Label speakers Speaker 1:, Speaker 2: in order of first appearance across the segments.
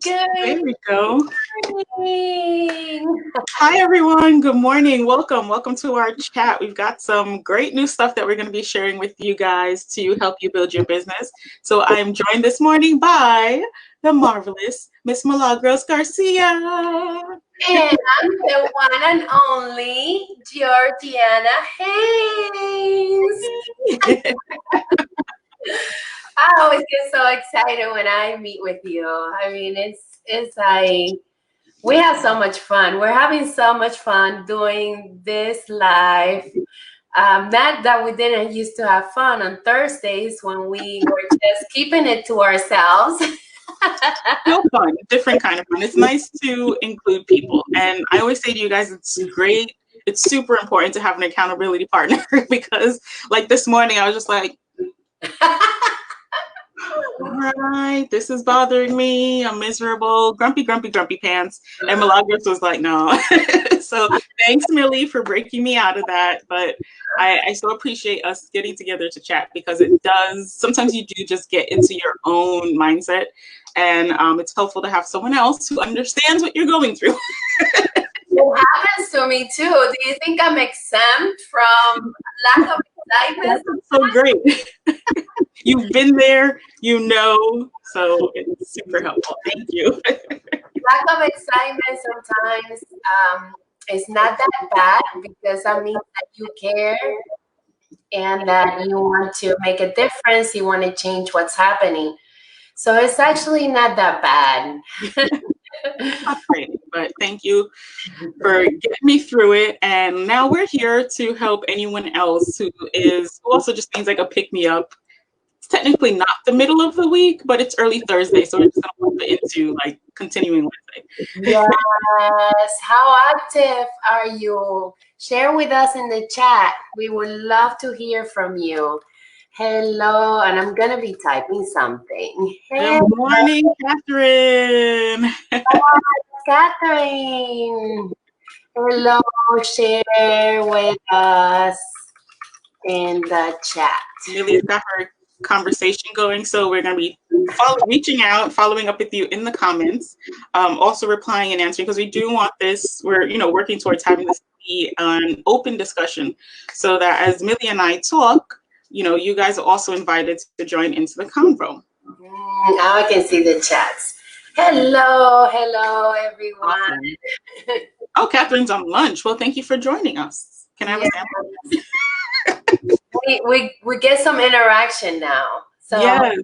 Speaker 1: There we go.
Speaker 2: morning.
Speaker 1: Hi, everyone. Good morning. Welcome to our chat. We've got some great new stuff that we're going to be sharing with you guys to help you build your business. So I am joined this morning by the marvelous Miss Milagros Garcia.
Speaker 2: And I'm the one and only Georgiana H. I always get so excited when I meet with you. I mean, it's like we have so much fun. We're having so much fun doing this live. Not that we didn't used to have fun on Thursdays when we were just keeping it to ourselves.
Speaker 1: Still fun, different kind of fun. It's nice to include people. And I always say to you guys, it's great. It's super important to have an accountability partner because like this morning, I was just like, all right, this is bothering me. I'm miserable, grumpy pants. And Milagros was like, no. So thanks, Millie, for breaking me out of that. But I so appreciate us getting together to chat because it does, sometimes you do just get into your own mindset. And it's helpful to have someone else who understands what you're going through.
Speaker 2: It happens to me too. Do you think I'm exempt from lack of excitement?
Speaker 1: That's so great. You've been there, you know, so it's super helpful. Thank you.
Speaker 2: Lack of excitement sometimes is not that bad because that means that you care and that you want to make a difference. You want to change what's happening. So it's actually not that bad.
Speaker 1: Frustrating, but thank you for getting me through it. And now we're here to help anyone else who also just needs like a pick me up. It's technically not the middle of the week, but it's early Thursday, so we're just gonna move it into like continuing Wednesday.
Speaker 2: Yes. How active are you? Share with us in the chat. We would love to hear from you. Hello, and I'm gonna be typing something. Hey,
Speaker 1: Good morning, Catherine.
Speaker 2: Catherine. Hello, share with us in the chat.
Speaker 1: Millie's got her conversation going, so we're going to be reaching out, following up with you in the comments, also replying and answering because we do want this. We're working towards having this be an open discussion, so that as Millie and I talk, you guys are also invited to join into the convo.
Speaker 2: Now I can see the chats. Hello, everyone.
Speaker 1: Awesome. Oh, Catherine's on lunch. Well, thank you for joining us. Can I have a
Speaker 2: sandwich? We get some interaction now. So
Speaker 1: yes.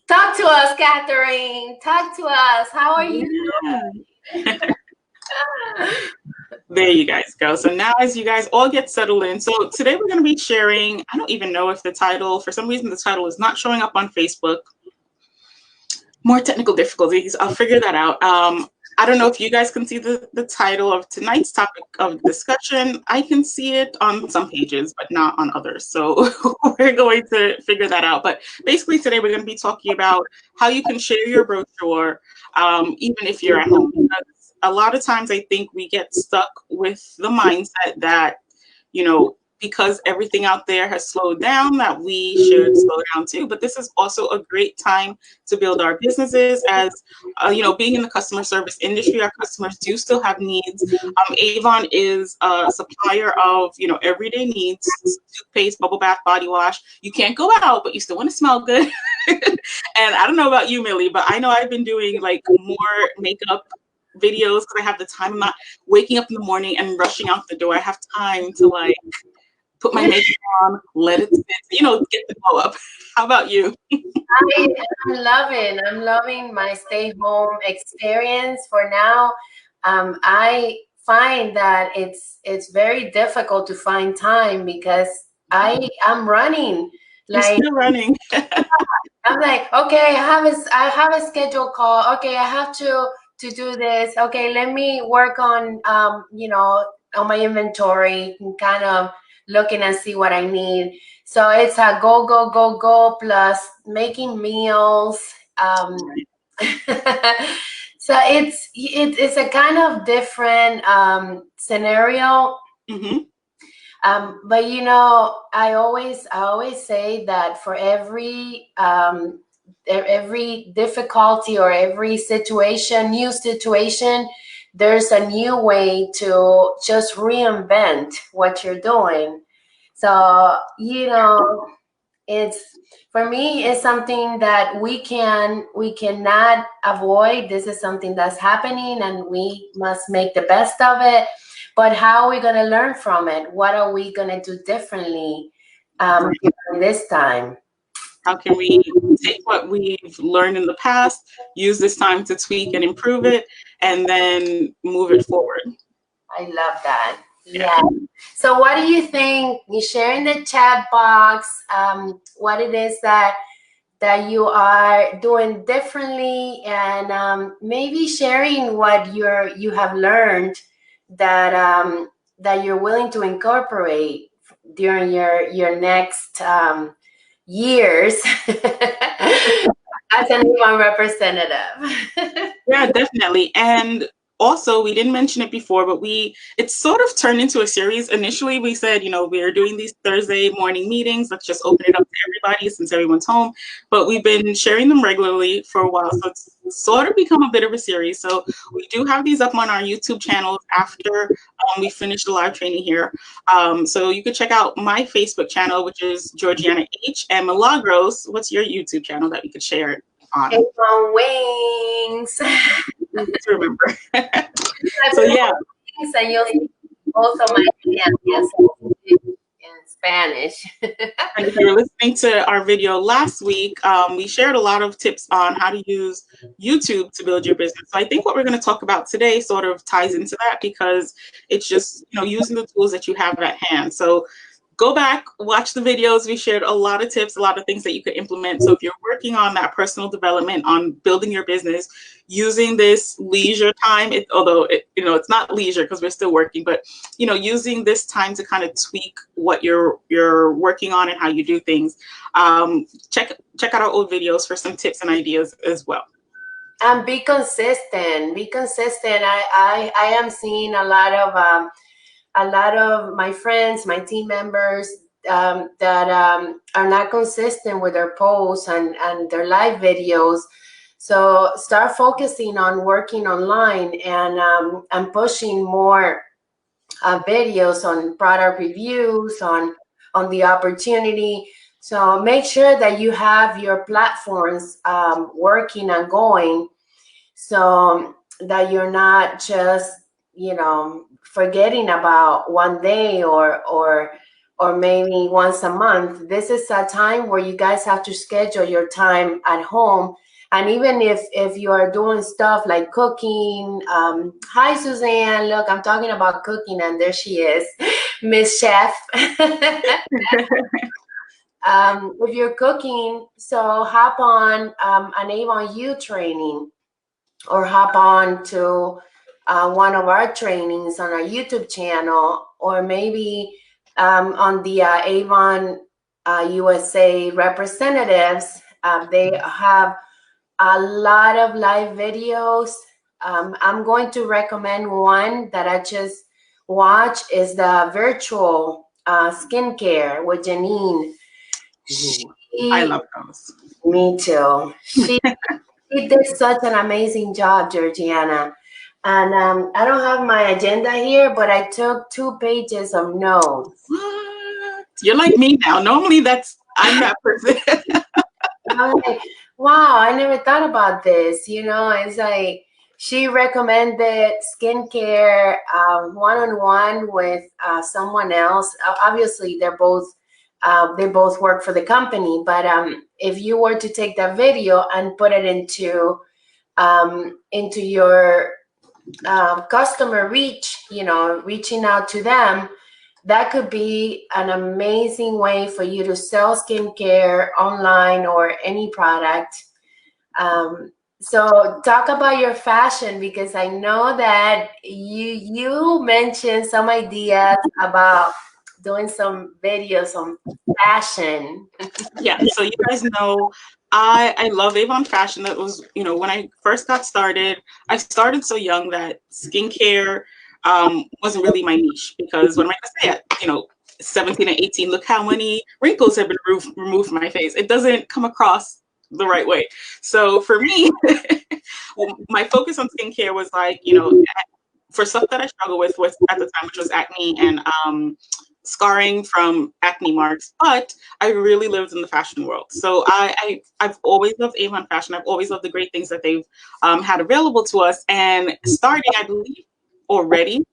Speaker 2: Talk to us, Catherine. Talk to us. How are you doing?
Speaker 1: There you guys go. So now as you guys all get settled in, so today we're going to be sharing, I don't even know if the title, for some reason the title is not showing up on Facebook. More technical difficulties. I'll figure that out. I don't know if you guys can see the title of tonight's topic of discussion. I can see it on some pages, but not on others. So we're going to figure that out. But basically today we're going to be talking about how you can share your brochure, even if you're at home. Because a lot of times I think we get stuck with the mindset that, because everything out there has slowed down, that we should slow down too. But this is also a great time to build our businesses. As being in the customer service industry, our customers do still have needs. Avon is a supplier of everyday needs: toothpaste, bubble bath, body wash. You can't go out, but you still want to smell good. And I don't know about you, Millie, but I know I've been doing like more makeup videos because I have the time. I'm not waking up in the morning and rushing out the door. I have time to like put my makeup on, let it sit, get the glow up. How about you?
Speaker 2: I'm loving my stay home experience for now. I find that it's very difficult to find time because I'm running.
Speaker 1: You're still running.
Speaker 2: I'm like, okay, I have a scheduled call. Okay, I have to do this. Okay, let me work on on my inventory and kind of looking and see what I need. So it's a go plus making meals. So it's a kind of different scenario.
Speaker 1: Mm-hmm.
Speaker 2: But I always say that for every every difficulty or every situation, new situation, there's a new way to just reinvent what you're doing. So, you know, it's, for me, it's something that we cannot avoid. This is something that's happening and we must make the best of it. But how are we going to learn from it? What are we going to do differently this time?
Speaker 1: How can we take what we've learned in the past, use this time to tweak and improve it, and then move it forward?
Speaker 2: I love that. Yeah. So what do you think? You share in the chat box what it is that you are doing differently, and maybe sharing what you have learned that that you're willing to incorporate during your next years as an Avon representative.
Speaker 1: Yeah, definitely. And also, we didn't mention it before, but it's sort of turned into a series. Initially, we said, you know, we're doing these Thursday morning meetings. Let's just open it up to everybody since everyone's home. But we've been sharing them regularly for a while. So it's sort of become a bit of a series. So we do have these up on our YouTube channel after we finish the live training here. So you could check out my Facebook channel, which is Georgiana H, and Milagros. What's your YouTube channel that we could share it on?
Speaker 2: Avon Wings.
Speaker 1: To remember. So yeah.
Speaker 2: And you'll see also my yes, in Spanish.
Speaker 1: And if you're listening to our video last week, we shared a lot of tips on how to use YouTube to build your business. So I think what we're going to talk about today sort of ties into that, because it's just, you know, using the tools that you have at hand. So go back, watch the videos. We shared a lot of tips, a lot of things that you could implement. So if you're working on that personal development, on building your business, using this leisure time, although you know, it's not leisure because we're still working, but you know, using this time to kind of tweak what you're working on and how you do things. Check out our old videos for some tips and ideas as well.
Speaker 2: And be consistent. Be consistent. I am seeing a lot of my friends, my team members that are not consistent with their posts and their live videos. So start focusing on working online and pushing more videos on product reviews, on the opportunity. So make sure that you have your platforms working and going, so that you're not just, you know, forgetting about one day or maybe once a month. This is a time where you guys have to schedule your time at home. And even if you are doing stuff like cooking, hi Suzanne, look, I'm talking about cooking and there she is, Miss Chef. If you're cooking, so hop on an Avon U training, or hop on to one of our trainings on our YouTube channel, or maybe on the Avon USA representatives. They have a lot of live videos. I'm going to recommend one that I just watched, is the virtual skincare with Janine.
Speaker 1: I love those.
Speaker 2: Me too. She did such an amazing job, Georgiana. And I don't have my agenda here, but I took 2 pages of notes.
Speaker 1: What? You're like me now. Normally I'm that person.
Speaker 2: I'm like, wow, I never thought about this. You know, it's like she recommended skincare one-on-one with someone else. Obviously, they both work for the company, but if you were to take that video and put it into your customer reach, you know, reaching out to them, that could be an amazing way for you to sell skincare online or any product. So talk about your fashion, because I know that you mentioned some ideas about doing some videos on fashion.
Speaker 1: Yeah, so you guys know I love Avon fashion. That was, you know, when I first got started, I started so young that skincare wasn't really my niche, because when I say at, you know, 17 and 18, look how many wrinkles have been removed from my face. It doesn't come across the right way. So for me, well, my focus on skincare was like, for stuff that I struggle with at the time, which was acne and scarring from acne marks, but I really lived in the fashion world. So I've always loved Avon fashion. I've always loved the great things that they've had available to us. And starting, I believe, already,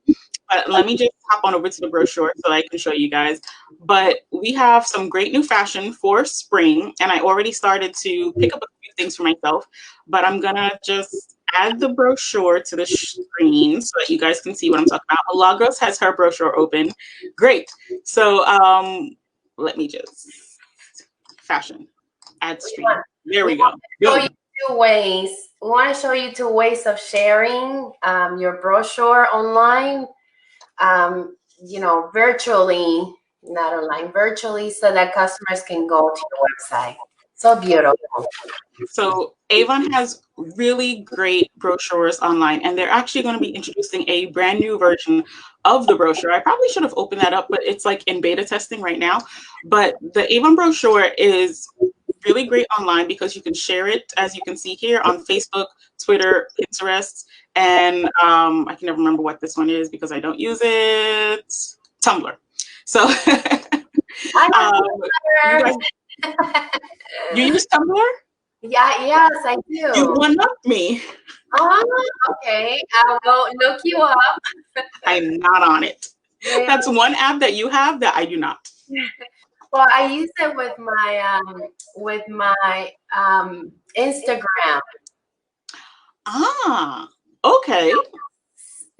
Speaker 1: but let me just hop on over to the brochure so I can show you guys. But we have some great new fashion for spring, and I already started to pick up a few things for myself, but I'm gonna just add the brochure to the screen so that you guys can see what I'm talking about. Milagros has her brochure open. Great. So let me just fashion, add stream. There we go.
Speaker 2: Show you two ways. We want to show you two ways of sharing your brochure online. Virtually, not online, virtually, so that customers can go to your website. So beautiful.
Speaker 1: So Avon has really great brochures online, and they're actually going to be introducing a brand new version of the brochure. I probably should have opened that up, but it's like in beta testing right now. But the Avon brochure is really great online because you can share it, as you can see here, on Facebook, Twitter, Pinterest, and I can never remember what this one is because I don't use it, Tumblr. So you use Tumblr?
Speaker 2: Yeah, yes, I do.
Speaker 1: You one-upped me.
Speaker 2: Oh, okay. I will look you up.
Speaker 1: I'm not on it. Yeah. That's one app that you have that I do not.
Speaker 2: Well, I use it with my Instagram.
Speaker 1: Ah, okay.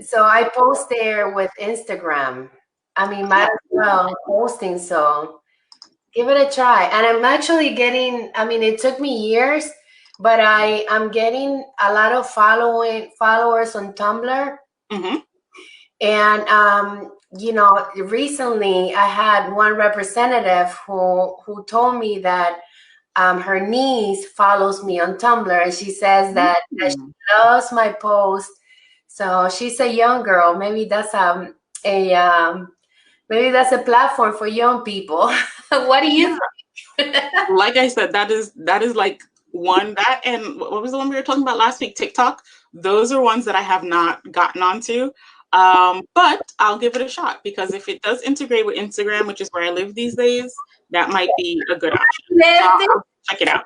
Speaker 2: So I post there with Instagram. I mean, might as well posting, so give it a try. And I'm actually getting, it took me years, but I'm getting a lot of followers on Tumblr.
Speaker 1: Mm-hmm.
Speaker 2: And recently I had one representative who told me that her niece follows me on Tumblr, and she says that she loves my post. So she's a young girl. Maybe that's maybe that's a platform for young people. What do you think?
Speaker 1: Like I said, that is like that, and what was the one we were talking about last week? TikTok. Those are ones that I have not gotten onto. But I'll give it a shot because if it does integrate with Instagram, which is where I live these days, that might be a good option. I'll check it out.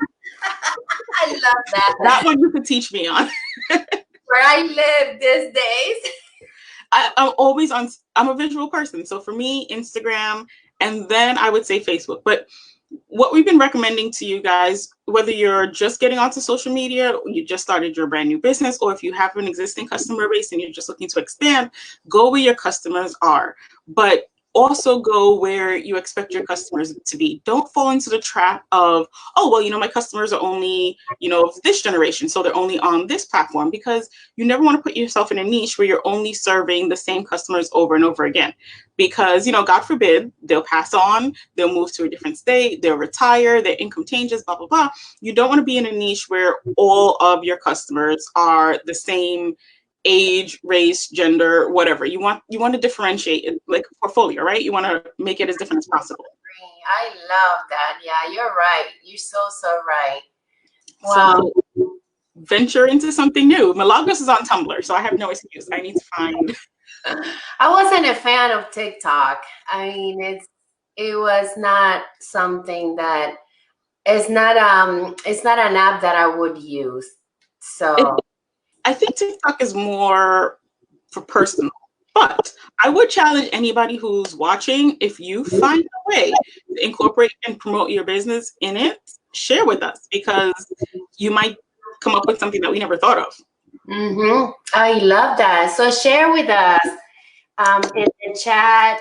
Speaker 2: I love that.
Speaker 1: That one you could teach me on.
Speaker 2: Where I live these days.
Speaker 1: I'm always on. I'm a visual person, so for me, Instagram, and then I would say Facebook. But what we've been recommending to you guys, whether you're just getting onto social media, or you just started your brand new business, or if you have an existing customer base and you're just looking to expand, go where your customers are. But also go where you expect your customers to be. Don't fall into the trap of, oh, well, my customers are only, of this generation, so they're only on this platform, because you never want to put yourself in a niche where you're only serving the same customers over and over again. Because, God forbid, they'll pass on, they'll move to a different state, they'll retire, their income changes, blah, blah, blah. You don't want to be in a niche where all of your customers are the same age, race, gender, whatever. You want to differentiate it, like a portfolio, right? You want to make it as different as possible.
Speaker 2: I love that. Yeah, you're right. You're so right. Wow.
Speaker 1: So venture into something new. Milagros is on Tumblr, so I have no excuse. I need to find.
Speaker 2: I wasn't a fan of TikTok. It was not something that it's not an app that I would use. So
Speaker 1: I think TikTok is more for personal, but I would challenge anybody who's watching, if you find a way to incorporate and promote your business in it, share with us, because you might come up with something that we never thought of.
Speaker 2: I love that. So share with us in the chat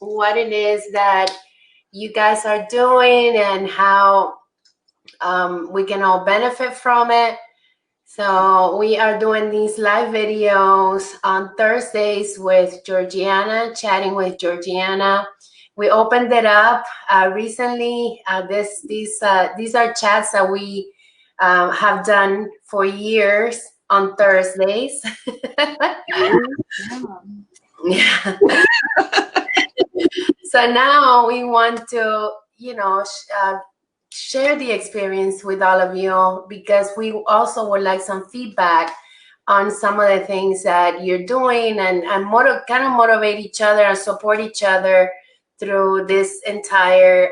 Speaker 2: what it is that you guys are doing and how we can all benefit from it. So we are doing these live videos on Thursdays with Georgiana, chatting with Georgiana. We opened it up recently. These are chats that we have done for years on Thursdays. Yeah. So now we want to, share the experience with all of you, because we also would like some feedback on some of the things that you're doing, and kind of motivate each other and support each other through this entire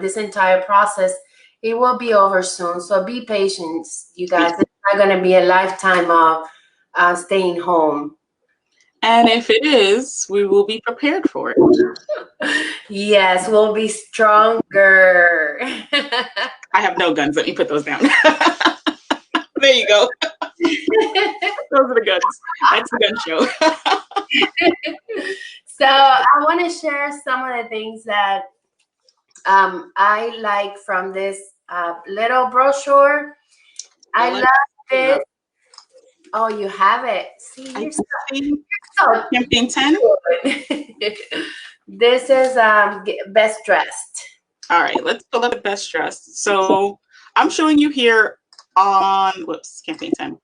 Speaker 2: this entire process. It will be over soon, so be patient, you guys. It's not going to be a lifetime of staying home.
Speaker 1: And if it is, we will be prepared for it.
Speaker 2: Yes, we'll be stronger.
Speaker 1: I have no guns. Let me put those down. There you go. Those are the guns. That's the gun show.
Speaker 2: So I want to share some of the things that I like from this little brochure. I love this. Oh, you have it. See, you're so
Speaker 1: Campaign 10.
Speaker 2: This is best dressed.
Speaker 1: All right, let's pull up the best dressed. So I'm showing you here on campaign 10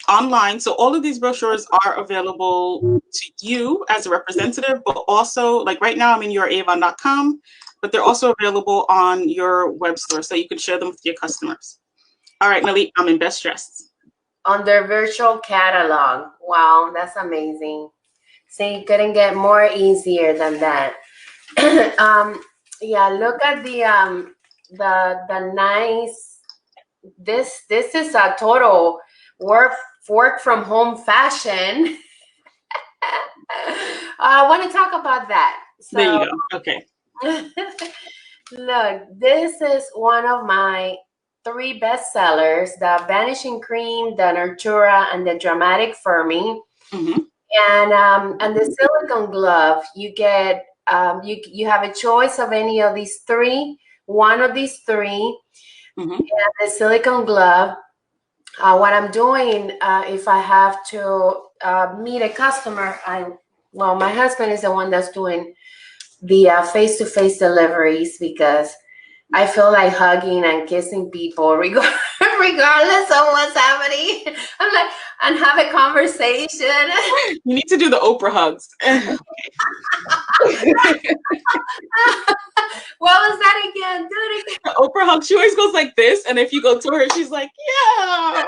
Speaker 1: online. So all of these brochures are available to you as a representative, but also, like right now I'm in youravon.com, but they're also available on your web store, so you can share them with your customers. All right, Millie, I'm in best dressed.
Speaker 2: On their virtual catalog. Wow, that's amazing. See, couldn't get more easier than that. Yeah, look at the nice. This is a total work from home fashion. I want to talk about that. So,
Speaker 1: there you go. Okay.
Speaker 2: Look, this is one of my 3 bestsellers: the Vanishing Cream, the Nurtura, and the Dramatic Firming.
Speaker 1: Mm-hmm.
Speaker 2: And the silicone glove, you get you have a choice of any of these 3, one of these 3.
Speaker 1: Mm-hmm.
Speaker 2: And the silicone glove, what I'm doing, if I have to meet a customer, my husband is the one that's doing the face-to-face deliveries, because I feel like hugging and kissing people regardless of what's happening. I'm like, and have a conversation.
Speaker 1: You need to do the Oprah hugs.
Speaker 2: What was that again? Do it again.
Speaker 1: The Oprah hug, she always goes like this, and if you go to her, she's like, yeah.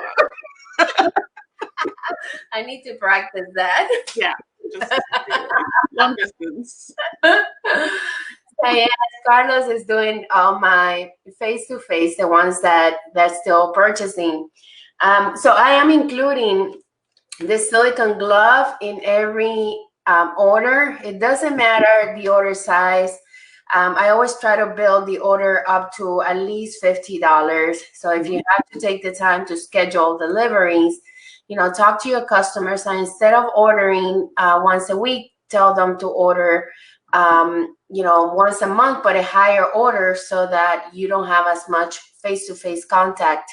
Speaker 2: I need to practice that.
Speaker 1: Yeah, just long distance.
Speaker 2: Yes, Carlos is doing all my face-to-face, the ones that they're still purchasing. So I am including the silicone glove in every order. It doesn't matter the order size. I always try to build the order up to at least $50. So if you have to take the time to schedule deliveries, talk to your customers, and instead of ordering once a week, tell them to order once a month, but a higher order, so that you don't have as much face-to-face contact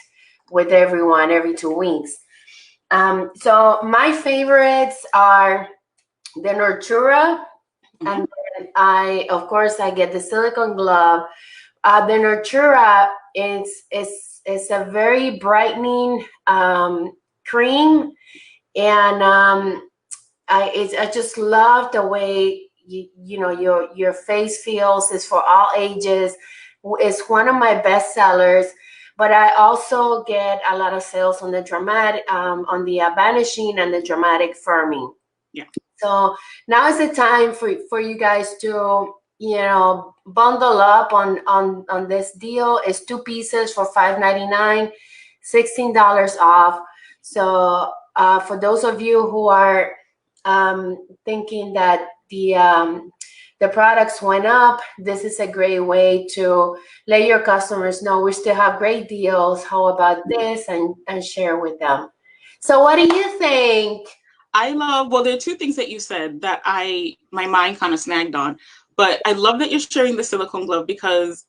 Speaker 2: with everyone every 2 weeks. So my favorites are the Nurtura, and then of course I get the silicone glove. The Nurtura is a very brightening cream, and I just love the way your face feels. It's for all ages. It's one of my best sellers, but I also get a lot of sales on the dramatic, on the vanishing and the dramatic firming.
Speaker 1: Yeah.
Speaker 2: So now is the time for you guys to bundle up on this deal. It's 2 pieces for $5.99, $16 off. So for those of you who are thinking that the products went up, this is a great way to let your customers know we still have great deals. How about this? And share with them. So what do you think?
Speaker 1: Well, there are 2 things that you said that my mind kind of snagged on, but I love that you're sharing the silicone glove, because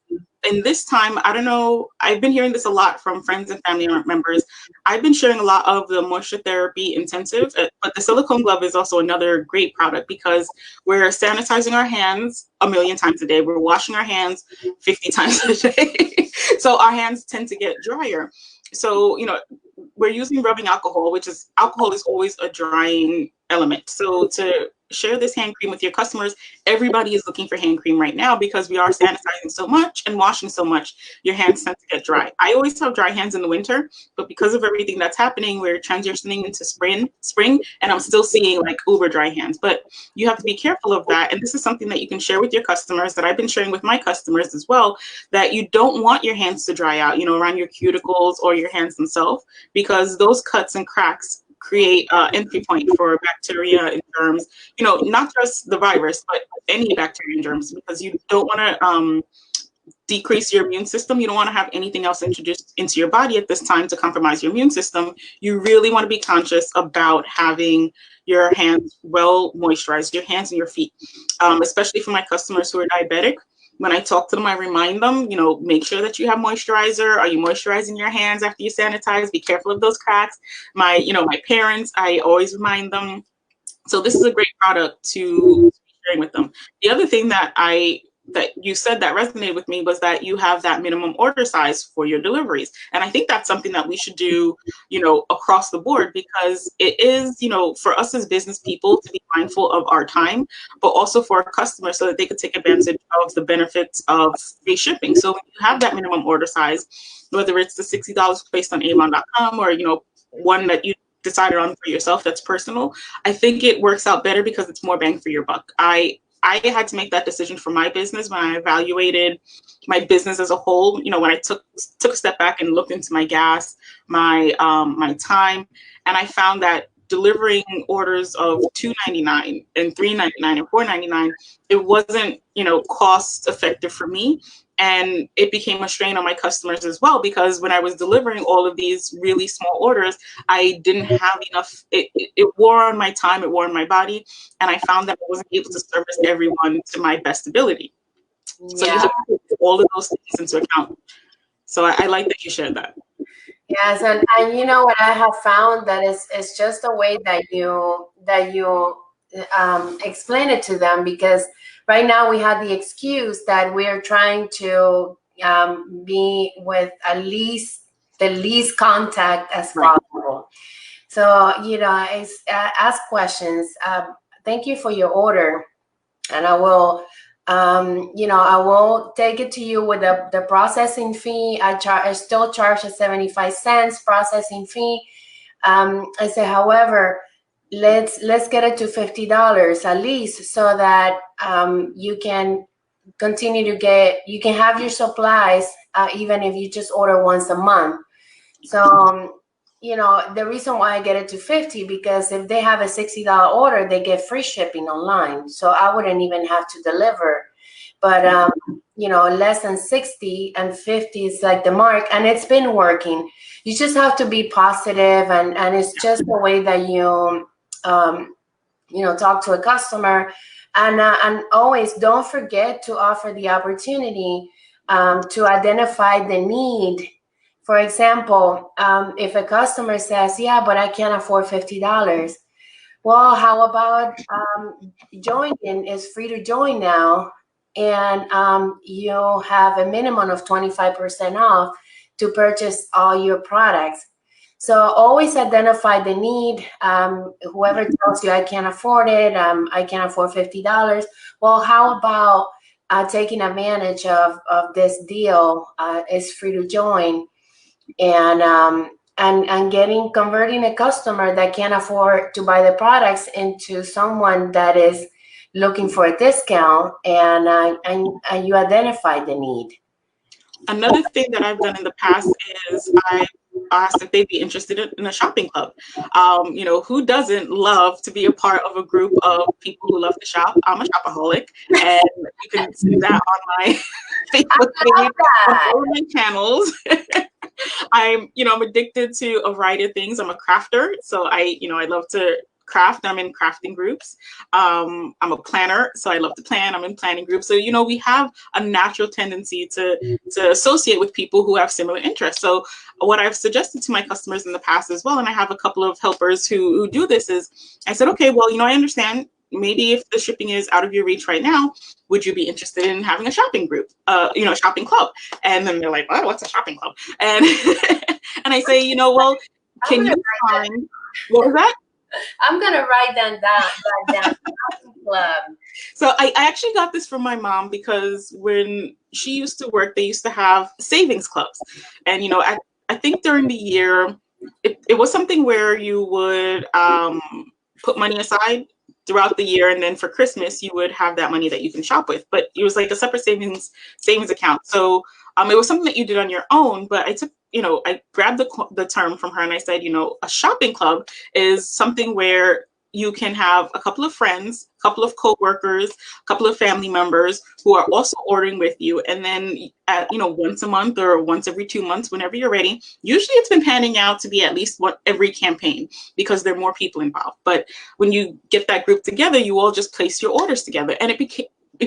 Speaker 1: in this time, I don't know, I've been hearing this a lot from friends and family members. I've been sharing a lot of the moisture therapy intensive, but the silicone glove is also another great product, because we're sanitizing our hands 1,000,000 times a day. We're washing our hands 50 times a day. So our hands tend to get drier. So, we're using rubbing alcohol, alcohol is always a drying element. So to share this hand cream with your customers. Everybody is looking for hand cream right now because we are sanitizing so much and washing so much. Your hands tend to get dry. I always have dry hands in the winter, but because of everything that's happening, we're transitioning into spring, and I'm still seeing like uber dry hands. But you have to be careful of that. And this is something that you can share with your customers, that I've been sharing with my customers as well, that you don't want your hands to dry out, around your cuticles or your hands themselves, because those cuts and cracks create entry point for bacteria and germs, not just the virus, but any bacteria and germs, because you don't want to decrease your immune system. You don't want to have anything else introduced into your body at this time to compromise your immune system. You really want to be conscious about having your hands well moisturized, your hands and your feet, especially for my customers who are diabetic. When I talk to them, I remind them, make sure that you have moisturizer. Are you moisturizing your hands after you sanitize? Be careful of those cracks. My parents, I always remind them. So this is a great product to be sharing with them. The other thing that you said that resonated with me was that you have that minimum order size for your deliveries. And I think that's something that we should do, across the board, because it is, for us as business people to be mindful of our time, but also for our customers so that they could take advantage of the benefits of free shipping. So when you have that minimum order size, whether it's the $60 placed on Avon.com or, one that you decided on for yourself that's personal, I think it works out better because it's more bang for your buck. I had to make that decision for my business when I evaluated my business as a whole. When I took a step back and looked into my gas, my time, and I found that delivering orders of $2.99 and $3.99 and $4.99, it wasn't cost effective for me. And it became a strain on my customers as well, because when I was delivering all of these really small orders, I didn't have enough. It wore on my time, it wore on my body, and I found that I wasn't able to service everyone to my best ability. So you have to take all of those things into account. So I like that you shared that.
Speaker 2: Yes, and what I have found that it's just the way that you explain it to them, because right now we have the excuse that we're trying to be with the least contact as possible. So ask questions. Thank you for your order, and I will. I will take it to you with the processing fee. I still charge a 75 cents processing fee. I say, however, let's get it to $50 at least, so that you can continue to you can have your supplies even if you just order once a month. So the reason why I get it to $50, because if they have a $60 order, they get free shipping online. So I wouldn't even have to deliver. But, less than 60 and 50 is like the mark, and it's been working. You just have to be positive, and it's just the way that you, talk to a customer. And always don't forget to offer the opportunity to identify the need. For example, if a customer says, yeah, but I can't afford $50. Well, how about joining is free to join now, and you have a minimum of 25% off to purchase all your products. So always identify the need. Whoever tells you I can't afford it, I can't afford $50. Well, how about taking advantage of this deal? It's free to join. And converting a customer that can't afford to buy the products into someone that is looking for a discount, and you identify the need.
Speaker 1: Another thing that I've done in the past is I asked if they'd be interested in a shopping club. Who doesn't love to be a part of a group of people who love to shop? I'm a shopaholic, and you can see that on my Facebook page, on all my channels. I'm addicted to a variety of things. I'm a crafter, so I love to craft. I'm in crafting groups. I'm a planner, so I love to plan. I'm in planning groups. So we have a natural tendency to associate with people who have similar interests. So what I've suggested to my customers in the past as well, and I have a couple of helpers who do this, is I said, okay, well, I understand. Maybe if the shipping is out of your reach right now, would you be interested in having a shopping group, shopping club? And then they're like, oh, what's a shopping club? And and I say, well, can you find, what was that?
Speaker 2: I'm gonna write that down. Club.
Speaker 1: So I actually got this from my mom because when she used to work, they used to have savings clubs. And, you know, I think during the year, it was something where you would put money aside throughout the year, and then for Christmas you would have that money that you can shop with. But it was like a separate savings account. So it was something that you did on your own. But I grabbed the term from her and I said, you know, a shopping club is something where you can have a couple of friends, a couple of co-workers, a couple of family members who are also ordering with you. And then, once a month or once every 2 months, whenever you're ready, usually it's been panning out to be at least every campaign because there are more people involved. But when you get that group together, you all just place your orders together, and it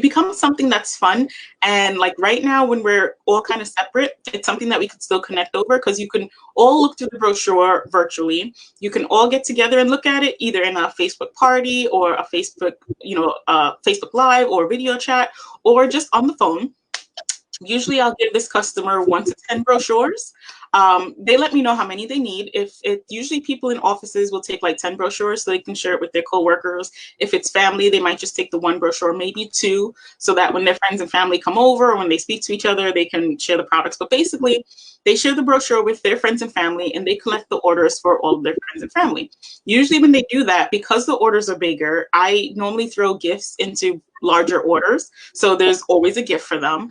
Speaker 1: becomes something that's fun. And like right now, when we're all kind of separate, it's something that we could still connect over because you can all look through the brochure virtually. You can all get together and look at it either in a Facebook party or a Facebook Live or video chat or just on the phone. Usually I'll give this customer 1 to 10 brochures. They let me know how many they need. Usually people in offices will take like 10 brochures so they can share it with their coworkers. If it's family, they might just take the 1 brochure, maybe 2, so that when their friends and family come over or when they speak to each other, they can share the products. But basically, they share the brochure with their friends and family, and they collect the orders for all of their friends and family. Usually when they do that, because the orders are bigger, I normally throw gifts into larger orders. So there's always a gift for them.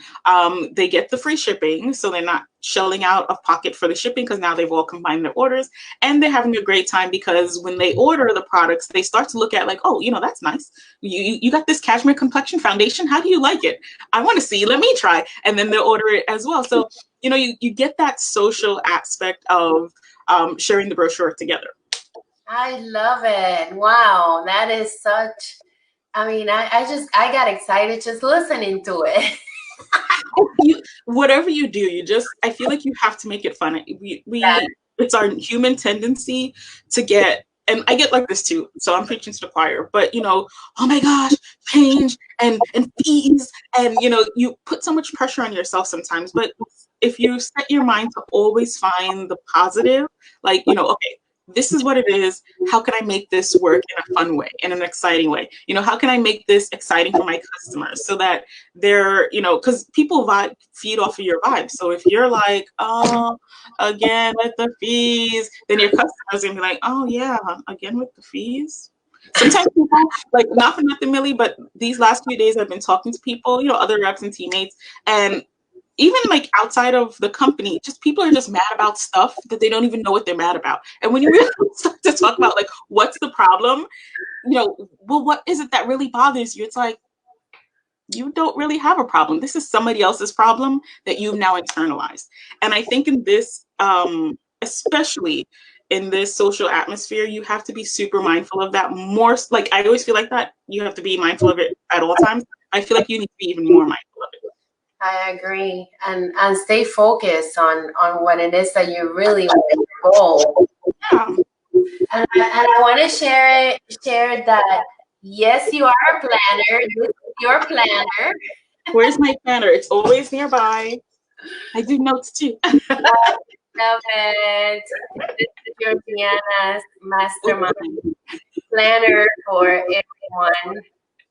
Speaker 1: They get the free shipping, so they're not shelling out of pocket for the shipping because now they've all combined their orders, and they're having a great time because when they order the products, they start to look at like, oh, that's nice. You got this cashmere complexion foundation. How do you like it? I want to see. Let me try. And then they'll order it as well. So, you get that social aspect of sharing the brochure together.
Speaker 2: I love it. Wow, that is such. I mean, I got excited just listening to it.
Speaker 1: Whatever you do, I feel like you have to make it fun. It's our human tendency to get, and I get like this too, so I'm preaching to the choir, but oh my gosh, change and fees, and you put so much pressure on yourself sometimes. But if you set your mind to always find the positive, like, okay, this is what it is. How can I make this work in a fun way, in an exciting way? How can I make this exciting for my customers so that they're, because people feed off of your vibe. So if you're like, oh, again with the fees, then your customers are gonna be like, oh yeah, again with the fees. Sometimes people, like, not for nothing, Millie, but these last few days I've been talking to people, other reps and teammates, and even like outside of the company, just people are just mad about stuff that they don't even know what they're mad about. And when you really start to talk about like what's the problem, well, what is it that really bothers you? It's like, you don't really have a problem. This is somebody else's problem that you've now internalized. And I think in this, especially in this social atmosphere, you have to be super mindful of that. More, like, I always feel like that you have to be mindful of it at all times. I feel like you need to be even more mindful of it.
Speaker 2: I agree, and stay focused on what it is that you really want to goal.
Speaker 1: Yeah.
Speaker 2: And I want to share that yes, you are a planner. This is your planner.
Speaker 1: Where's my planner? It's always nearby. I do notes too.
Speaker 2: Love it. This is Georgiana's mastermind planner for everyone.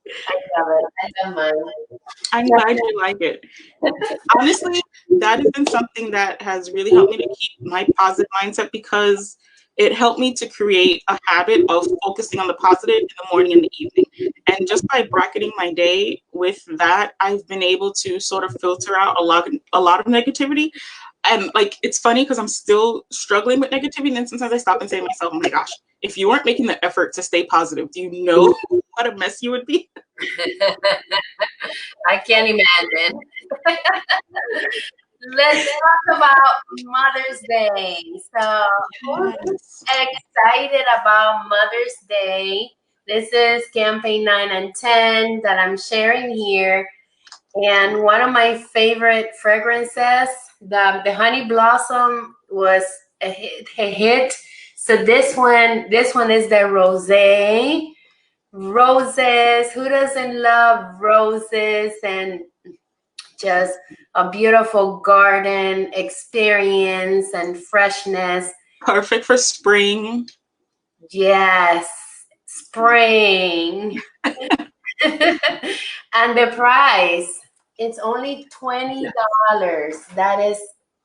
Speaker 2: I love it. I love mine.
Speaker 1: I'm glad you like it. Honestly, that has been something that has really helped me to keep my positive mindset because it helped me to create a habit of focusing on the positive in the morning and the evening. And just by bracketing my day with that, I've been able to sort of filter out a lot of negativity. And like, it's funny because I'm still struggling with negativity. And then sometimes I stop and say to myself, oh my gosh, if you weren't making the effort to stay positive, do you know what a mess you would be?
Speaker 2: I can't imagine. Let's talk about Mother's Day. So, who's excited about Mother's Day? This is campaign 9 and 10 that I'm sharing here. And one of my favorite fragrances, the Honey Blossom, was a hit. So this one is the Rosé. Roses. Who doesn't love roses and just a beautiful garden experience and freshness?
Speaker 1: Perfect for spring.
Speaker 2: Yes, spring. And the price, it's only $20. That is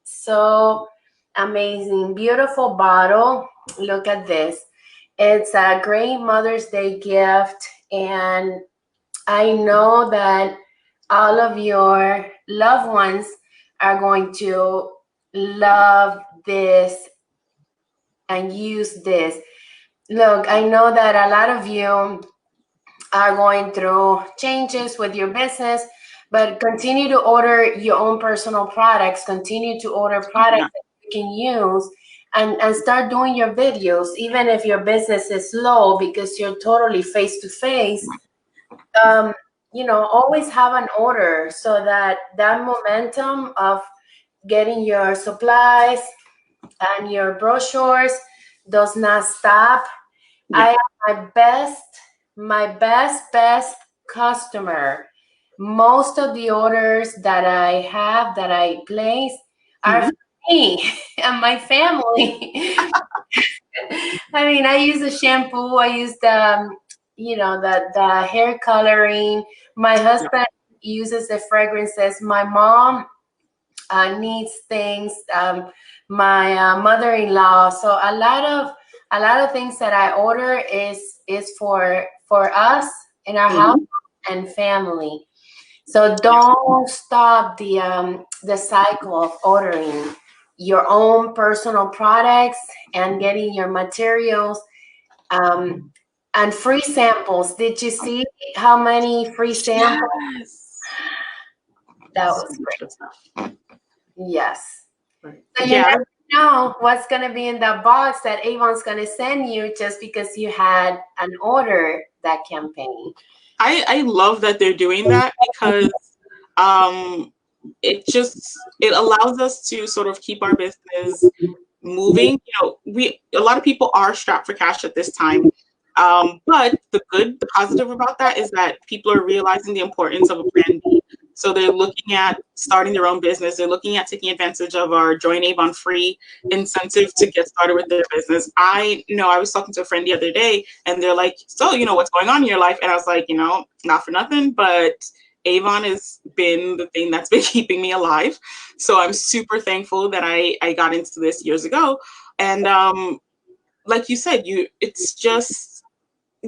Speaker 2: so amazing. Beautiful bottle. Look at this. It's a great Mother's Day gift. And I know that all of your loved ones are going to love this and use this. Look, I know that a lot of you are going through changes with your business, but continue to order your own personal products, continue to order products that you can use, and start doing your videos, even if your business is low because you're totally face-to-face. You know, always have an order so that that momentum of getting your supplies and your brochures does not stop. I am my best customer. Most of the orders that I have, that I place, are for me and my family. I mean, I use the shampoo, I use the, you know, the hair coloring. My husband uses the fragrances. My mom needs things. My mother-in-law. So a lot of things that I order is for us in our house and family. So don't stop the cycle of ordering your own personal products and getting your materials and free samples. Did you see how many free samples?
Speaker 1: Yes.
Speaker 2: That was great. Yes. So you never know what's going to be in the box that Avon's going to send you just because you had an order that campaign.
Speaker 1: I love that they're doing that because it allows us to sort of keep our business moving. You know, a lot of people are strapped for cash at this time. But the positive about that is that people are realizing the importance of a plan B. So they're looking at starting their own business. They're looking at taking advantage of our Join Avon free incentive to get started with their business. I was talking to a friend the other day and they're like, so, what's going on in your life? And I was like, not for nothing, but Avon has been the thing that's been keeping me alive. So I'm super thankful that I got into this years ago. And like you said, it's just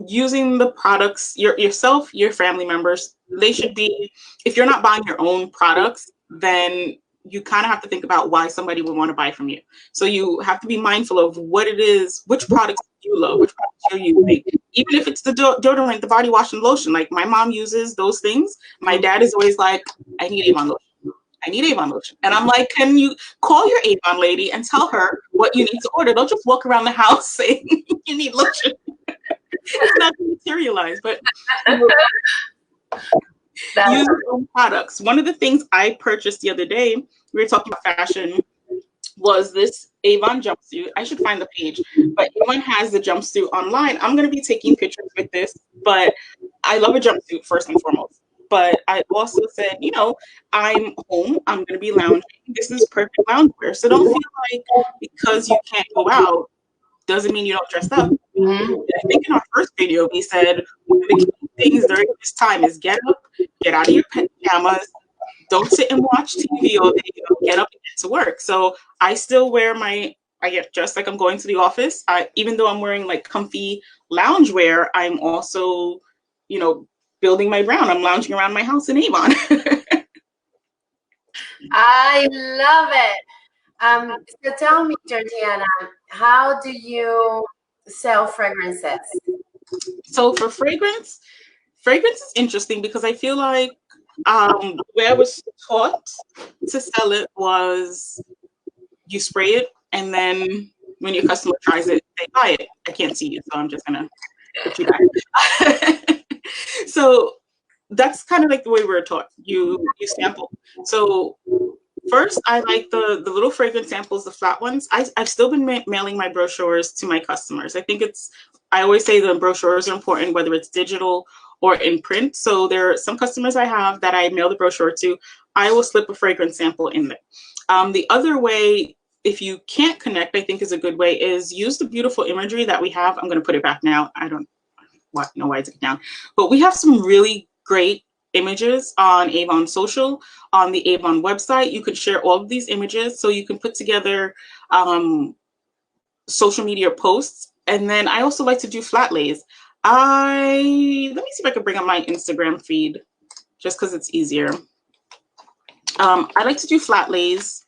Speaker 1: using the products, yourself, your family members, they should be, if you're not buying your own products, then you kind of have to think about why somebody would want to buy from you. So you have to be mindful of what it is, which products you love, which products you're using. Even if it's the deodorant, the body wash and lotion, like my mom uses those things. My dad is always like, I need Avon lotion. I need Avon lotion. And I'm like, can you call your Avon lady and tell her what you need to order? Don't just walk around the house saying you need lotion. It's not going to materialize, but use your own products. One of the things I purchased the other day, we were talking about fashion, was this Avon jumpsuit. I should find the page, but Avon has the jumpsuit online. I'm going to be taking pictures with this, but I love a jumpsuit first and foremost. But I also said, I'm home, I'm going to be lounging. This is perfect loungewear. So don't feel like because you can't go out doesn't mean you don't dress up. I think in our first video, we said one of the key things during this time is get up, get out of your pajamas, don't sit and watch TV all day, get up and get to work. So I still wear I get dressed like I'm going to the office. Even though I'm wearing like comfy loungewear, I'm also, building my brand. I'm lounging around my house in Avon.
Speaker 2: I love it. So tell me, Georgiana, how do you sell fragrances?
Speaker 1: So for fragrance is interesting because I feel like the way I was taught to sell it was you spray it and then when your customer tries it, they buy it. I can't see you, so I'm just gonna put you back. So that's kind of like the way we were taught. You sample. So first, I like the little fragrance samples, the flat ones. I've still been mailing my brochures to my customers. I always say the brochures are important, whether it's digital or in print. So there are some customers I have that I mail the brochure to. I will slip a fragrance sample in there. The other way if you can't connect, I think is a good way, is use the beautiful imagery that we have. I'm going to put it back now. I don't know why it's down, but we have some really great images on Avon Social, on the Avon website. You could share all of these images, so you can put together social media posts. And then I also like to do flat lays. Let me see if I can bring up my Instagram feed, just because it's easier. I like to do flat lays.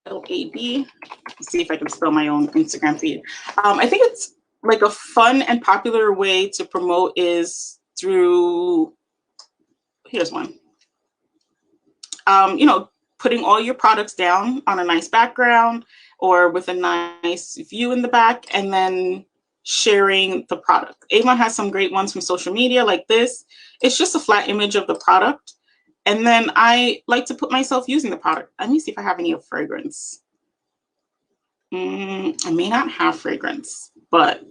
Speaker 1: LAB. Let's see if I can spell my own Instagram feed. I think it's like a fun and popular way to promote is through, here's one. You know, putting all your products down on a nice background or with a nice view in the back, and then sharing the product. Avon has some great ones from social media like this. It's just a flat image of the product. And then I like to put myself using the product. Let me see if I have any of fragrance. I may not have fragrance, but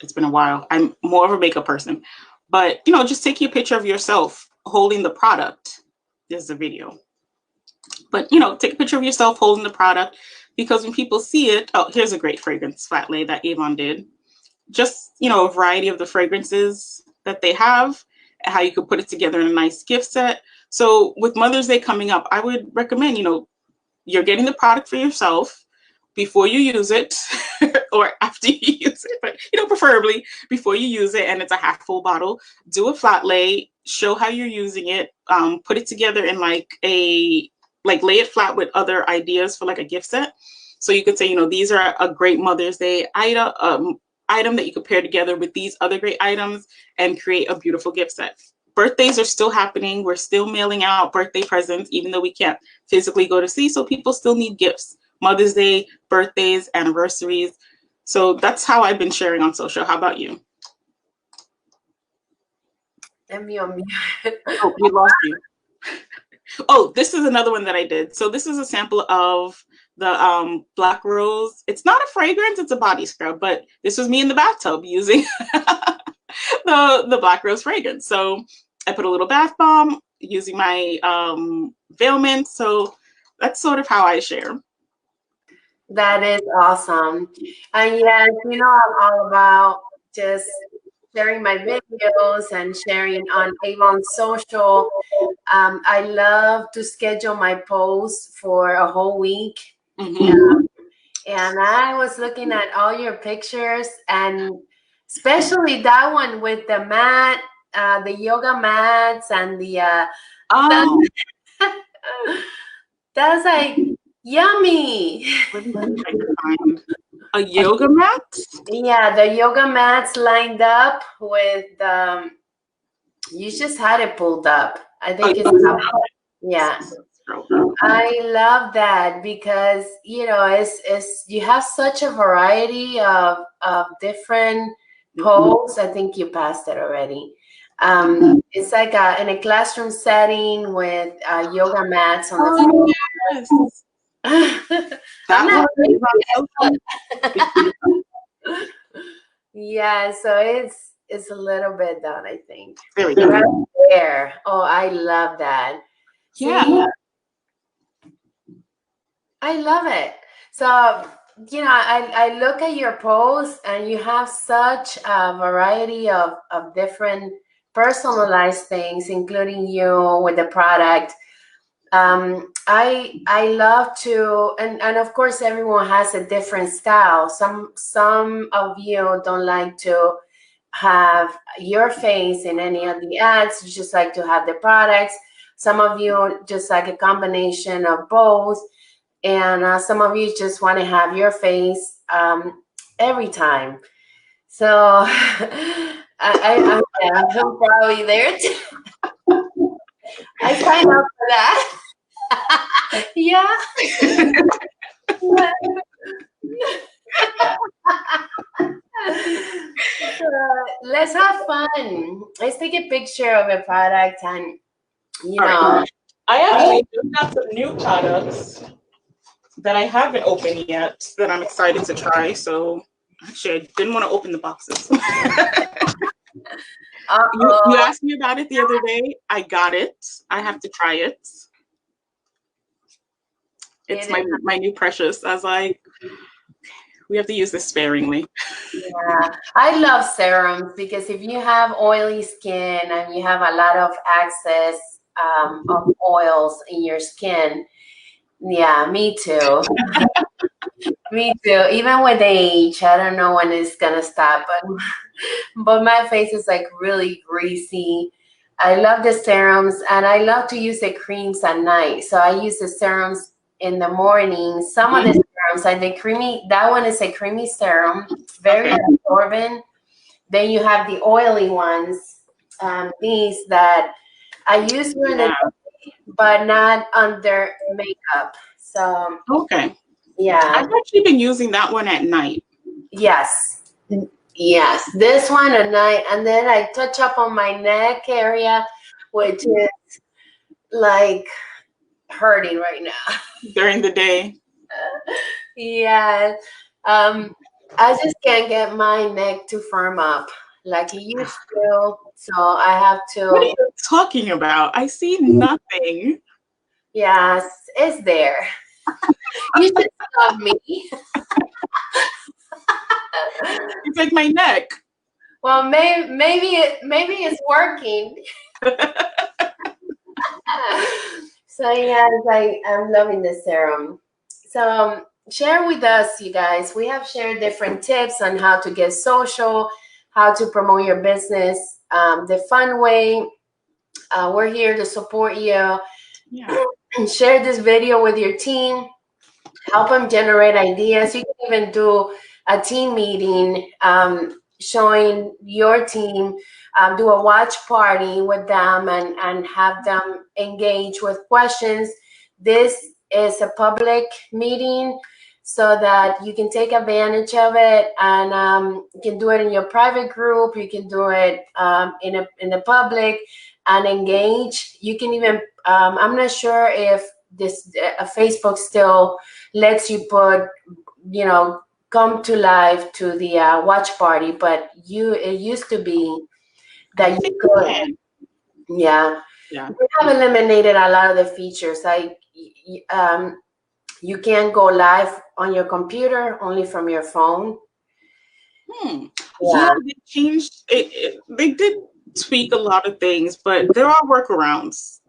Speaker 1: it's been a while. I'm more of a makeup person. But, you know, just taking a picture of yourself holding the product. This is a video. But, you know, take a picture of yourself holding the product, because when people see it, oh, here's a great fragrance flat lay that Avon did. Just, you know, a variety of the fragrances that they have, how you could put it together in a nice gift set. So with Mother's Day coming up, I would recommend, you know, you're getting the product for yourself before you use it or after you use it, but, you know, preferably before you use it, and it's a half full bottle. Do a flat lay, show how you're using it, put it together in like lay it flat with other ideas for like a gift set. So you could say, you know, these are a great Mother's Day item that you could pair together with these other great items and create a beautiful gift set. Birthdays are still happening. We're still mailing out birthday presents, even though we can't physically go to see. So people still need gifts. Mother's Day, birthdays, anniversaries. So that's how I've been sharing on social. How about you?
Speaker 2: Let me unmute.
Speaker 1: Oh, we lost you. Oh, this is another one that I did. So this is a sample of the Black Rose. It's not a fragrance, it's a body scrub, but this was me in the bathtub using the Black Rose fragrance. So I put a little bath bomb using my veilment. So that's sort of how I share.
Speaker 2: That is awesome. And yes, you know, I'm all about just sharing my videos and sharing on Avon Social. I love to schedule my posts for a whole week. And I was looking at all your pictures, and especially that one with the mat, the yoga mats, and the that's like yummy.
Speaker 1: Let me see if I can find a yoga mat.
Speaker 2: Yeah, the yoga mats lined up with you just had it pulled up. I think yeah. I love that, because you know it's you have such a variety of different poles. I think you passed it already. It's like in a classroom setting with yoga mats on the floor.
Speaker 1: Yes.
Speaker 2: Yeah, so it's a little bit done, I think.
Speaker 1: There we go.
Speaker 2: Right there. Oh, I love that.
Speaker 1: Yeah.
Speaker 2: See? I love it. So, you know, I look at your posts, and you have such a variety of different personalized things, including you with the product. I love to, and of course everyone has a different style. Some of you don't like to have your face in any of the ads. You just like to have the products. Some of you just like a combination of both. And some of you just want to have your face every time. So I'm probably there too. I signed up for that. Yeah. Let's have fun. Let's take a picture of a product, and you know.
Speaker 1: Right. I actually just got some new products that I haven't opened yet that I'm excited to try. So actually, I didn't want to open the boxes. You asked me about it the other day. I got it. I have to try it. It's my new precious. I was like, we have to use this sparingly.
Speaker 2: Yeah, I love serums because if you have oily skin and you have a lot of excess of oils in your skin, yeah, me too. Me too. Even with age, I don't know when it's gonna stop, but my face is like really greasy. I love the serums and I love to use the creams at night. So I use the serums in the morning. Some of the serums, like the creamy, that one is a creamy serum, very absorbent. Then you have the oily ones, these that I use during the day, but not under makeup. So
Speaker 1: okay.
Speaker 2: yeah.
Speaker 1: I've actually been using that one at night.
Speaker 2: Yes. Yes. This one at night. And then I touch up on my neck area, which is like hurting right now.
Speaker 1: During the day.
Speaker 2: Yeah. I just can't get my neck to firm up like it used to. So I have to.
Speaker 1: What are you talking about? I see nothing.
Speaker 2: Yes, it's there. You should love me.
Speaker 1: It's like my neck.
Speaker 2: Well, maybe it's working. So yeah, I'm loving this serum. So share with us, you guys. We have shared different tips on how to get social, how to promote your business, the fun way. We're here to support you.
Speaker 1: Yeah.
Speaker 2: Share this video with your team. Help them generate ideas. You can even do a team meeting, showing your team, do a watch party with them and have them engage with questions. This is a public meeting so that you can take advantage of it, and you can do it in your private group. You can do it in the public and engage. You can even, I'm not sure if this Facebook still lets you put, come to live to the watch party, but it used to be that you could. Yeah. We have eliminated a lot of the features. Like you can't go live on your computer, only from your phone.
Speaker 1: Yeah, they changed it. They did tweak a lot of things, but there are workarounds.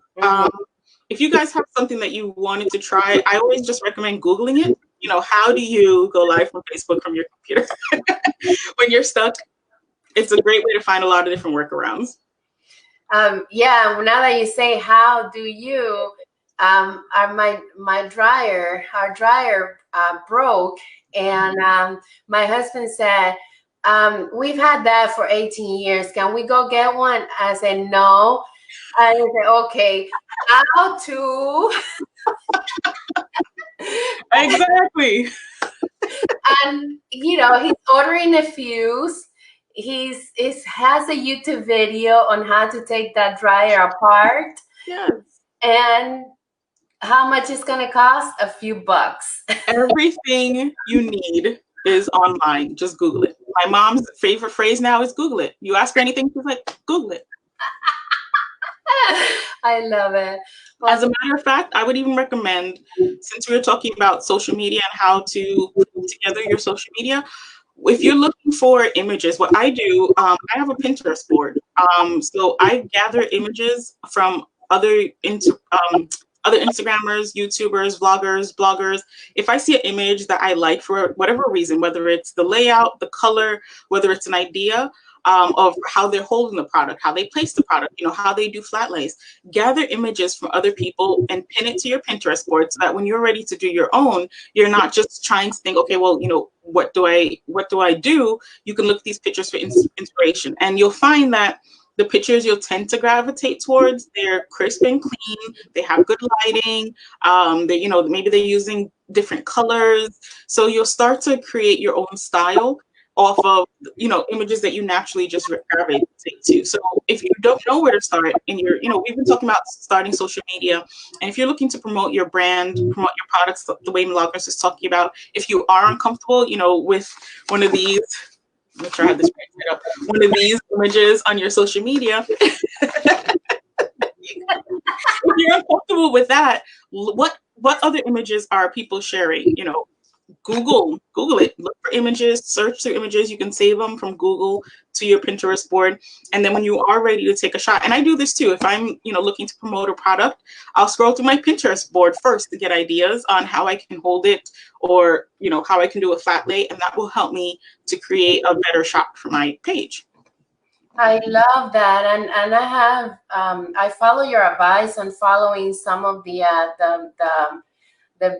Speaker 1: If you guys have something that you wanted to try, I always just recommend Googling it. How do you go live from Facebook from your computer when you're stuck? It's a great way to find a lot of different workarounds.
Speaker 2: Yeah, now that you say how do you, our dryer broke, and my husband said, we've had that for 18 years. Can we go get one? I said, no. I said, okay, how to?
Speaker 1: Exactly.
Speaker 2: And he's ordering a fuse. He has a YouTube video on how to take that dryer apart.
Speaker 1: Yes.
Speaker 2: And how much it's gonna cost? A few bucks.
Speaker 1: Everything you need is online. Just Google it. My mom's favorite phrase now is Google it. You ask her anything, she's like, Google it.
Speaker 2: I love it. Well,
Speaker 1: as a matter of fact, I would even recommend, since we were talking about social media and how to put together your social media, if you're looking for images, what I do, I have a Pinterest board. So I gather images from other Instagrammers, YouTubers, vloggers, bloggers. If I see an image that I like for whatever reason, whether it's the layout, the color, whether it's an idea of how they're holding the product, how they place the product, how they do flat lays, gather images from other people and pin it to your Pinterest board so that when you're ready to do your own, you're not just trying to think, okay, well, what do I do? You can look at these pictures for inspiration, and you'll find that the pictures you'll tend to gravitate towards, they're crisp and clean, they have good lighting, maybe they're using different colors. So you'll start to create your own style off of, images that you naturally just gravitate to. So if you don't know where to start and we've been talking about starting social media, and if you're looking to promote your brand, promote your products the way Milagros is talking about, if you are uncomfortable, with one of these make sure I have this right set up. One of these images on your social media. If you're uncomfortable with that, what other images are people sharing? You know, Google it. Look for images, search through images. You can save them from Google to your Pinterest board. And then when you are ready to take a shot, and I do this too, if I'm, you know, looking to promote a product, I'll scroll through my Pinterest board first to get ideas on how I can hold it, or, you know, how I can do a flat lay, and that will help me to create a better shot for my page.
Speaker 2: I love that, and I have I follow your advice on following some of the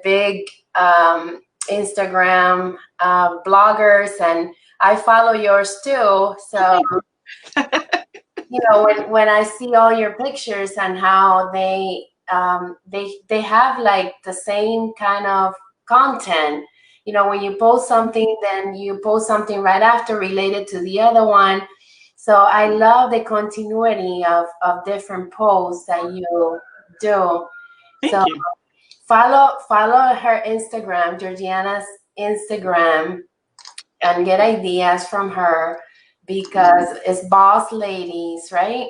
Speaker 2: big Instagram bloggers, and I follow yours too. So you know, when I see all your pictures and how they have like the same kind of content. You know, when you post something, then you post something right after related to the other one. So I love the continuity of different posts that you do.
Speaker 1: Thank you.
Speaker 2: Follow her Instagram, Georgiana's Instagram, and get ideas from her, because it's boss ladies, right?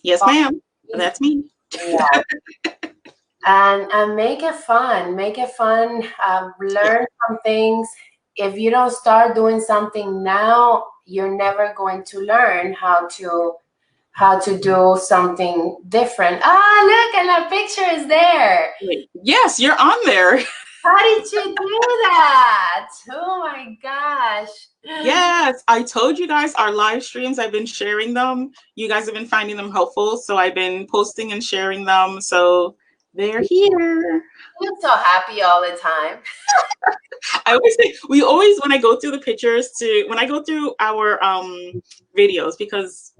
Speaker 1: Yes, ma'am. That's me.
Speaker 2: Yeah. And make it fun. Make it fun. Learn some things. If you don't start doing something now, you're never going to learn how to do something different. Ah, look, and our picture is there.
Speaker 1: Yes, you're on there.
Speaker 2: How did you do that? Oh my gosh.
Speaker 1: Yes, I told you guys our live streams, I've been sharing them. You guys have been finding them helpful. So I've been posting and sharing them. So they're here.
Speaker 2: I'm so happy all the time.
Speaker 1: I always say, when I go through the pictures, when I go through our videos, because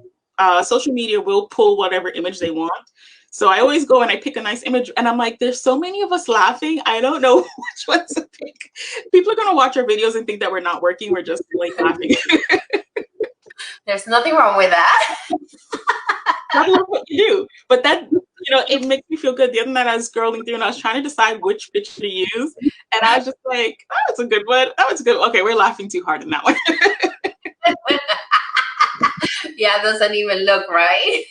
Speaker 1: social media will pull whatever image they want. So I always go and I pick a nice image, and I'm like, there's so many of us laughing. I don't know which ones to pick. People are going to watch our videos and think that we're not working. We're just like laughing.
Speaker 2: There's nothing wrong with that.
Speaker 1: I love what you do. But that, you know, it makes me feel good. The other night I was scrolling through and I was trying to decide which picture to use. And I was just like, oh, that's a good one. Oh, it's good. Okay, we're laughing too hard in that one.
Speaker 2: Yeah, doesn't even look right.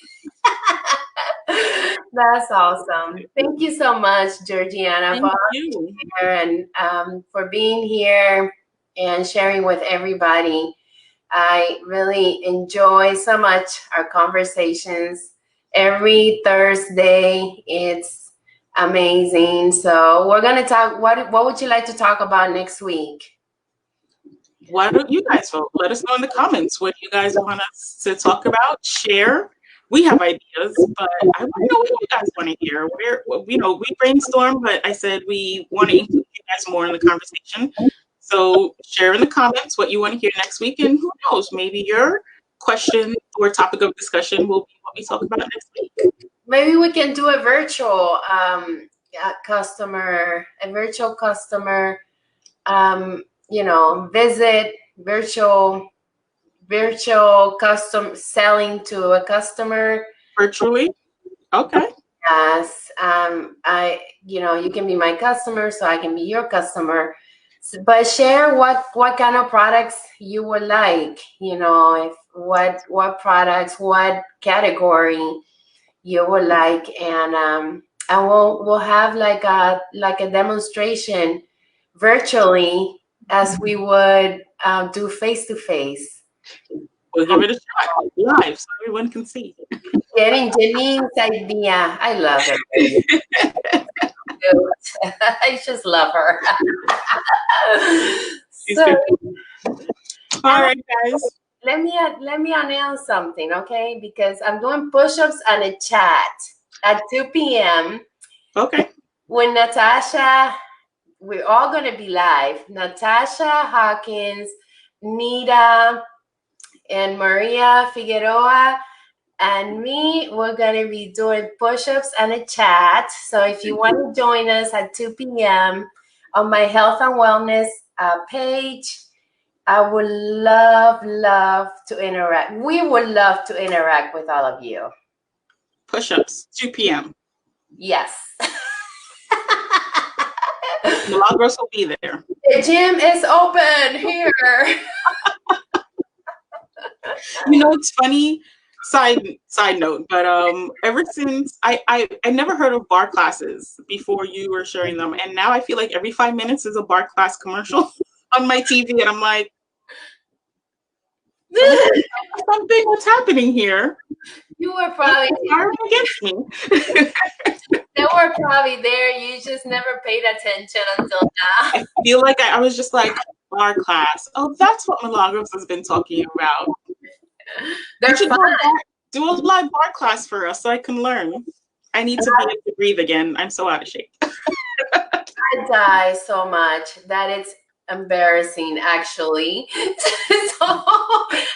Speaker 2: That's awesome. Thank you so much, Georgiana, for being here and for being here and sharing with everybody. I really enjoy so much our conversations. Every Thursday, it's amazing. So we're gonna talk. What would you like to talk about next week?
Speaker 1: Why don't you guys vote? Let us know in the comments what you guys want us to talk about, share. We have ideas, but I want to know what you guys want to hear. We brainstorm, but I said we want to include you guys more in the conversation. So share in the comments what you want to hear next week, and who knows, maybe your question or topic of discussion will be what we talk about next week.
Speaker 2: Maybe we can do a virtual customer, visit, virtual custom selling to a customer
Speaker 1: virtually. Okay.
Speaker 2: Yes. You can be my customer, so I can be your customer. But share what kind of products you would like, what products, what category you would like, and we'll have like a demonstration virtually as we would do face to face.
Speaker 1: We'll give it a shot live so everyone can see.
Speaker 2: Getting Janine's idea, I love it. I just love her. So,
Speaker 1: all right, guys.
Speaker 2: Let me announce something, okay? Because I'm doing push-ups and a chat at 2 p.m.
Speaker 1: Okay.
Speaker 2: With Natasha, we're all going to be live. Natasha Hawkins, Nita, and Maria Figueroa, and me, we're going to be doing push-ups and a chat. So if you want to join us at 2 p.m. on my health and wellness page, I would love to interact. We would love to interact with all of you.
Speaker 1: Push-ups, 2 p.m.
Speaker 2: Yes.
Speaker 1: Milagros will be there.
Speaker 2: The gym is open here.
Speaker 1: You know, it's funny. Side note, but ever since I never heard of bar classes before you were sharing them, and now I feel like every 5 minutes is a bar class commercial on my TV, and I'm like, something, what's happening here?
Speaker 2: You were probably
Speaker 1: against me.
Speaker 2: They were probably there. You just never paid attention until now.
Speaker 1: I feel like I was just like, bar class. Oh, that's what Milagros has been talking about.
Speaker 2: They're fun.
Speaker 1: Do a live bar class for us so I can learn. I need to be able to breathe again. I'm so out of shape.
Speaker 2: I die so much that it's embarrassing, actually. So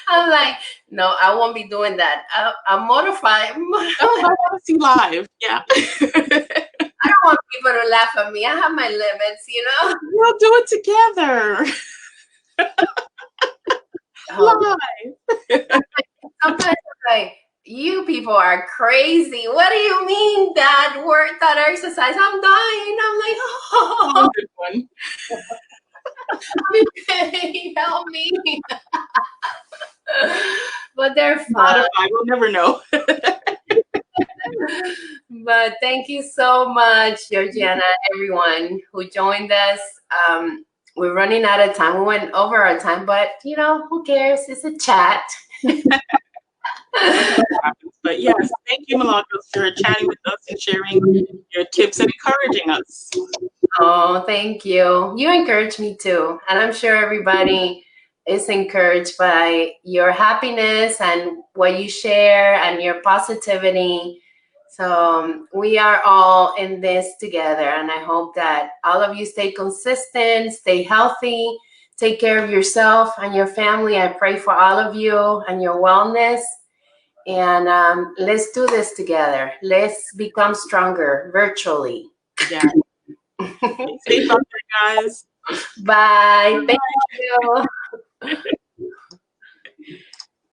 Speaker 2: I'm like, no, I won't be doing that. I'm mortified.
Speaker 1: I want to see live. Yeah.
Speaker 2: I don't want people to laugh at me. I have my limits, you know?
Speaker 1: We'll do it together. Live.
Speaker 2: Sometimes I'm like, you people are crazy. What do you mean that exercise? I'm dying. I'm like, oh,
Speaker 1: good one.
Speaker 2: Help me. But they're fun.
Speaker 1: We'll never know.
Speaker 2: But thank you so much, Georgiana, everyone who joined us. We're running out of time. We went over our time, but you know, who cares? It's a chat.
Speaker 1: But yes, thank you, Milagros, for chatting with us and sharing your tips and encouraging us.
Speaker 2: Oh, thank you. You encourage me too. And I'm sure everybody is encouraged by your happiness and what you share and your positivity. So we are all in this together. And I hope that all of you stay consistent, stay healthy, take care of yourself and your family. I pray for all of you and your wellness. And let's do this together. Let's become stronger virtually.
Speaker 1: Yeah. Stay fun, guys.
Speaker 2: Bye. Thank you.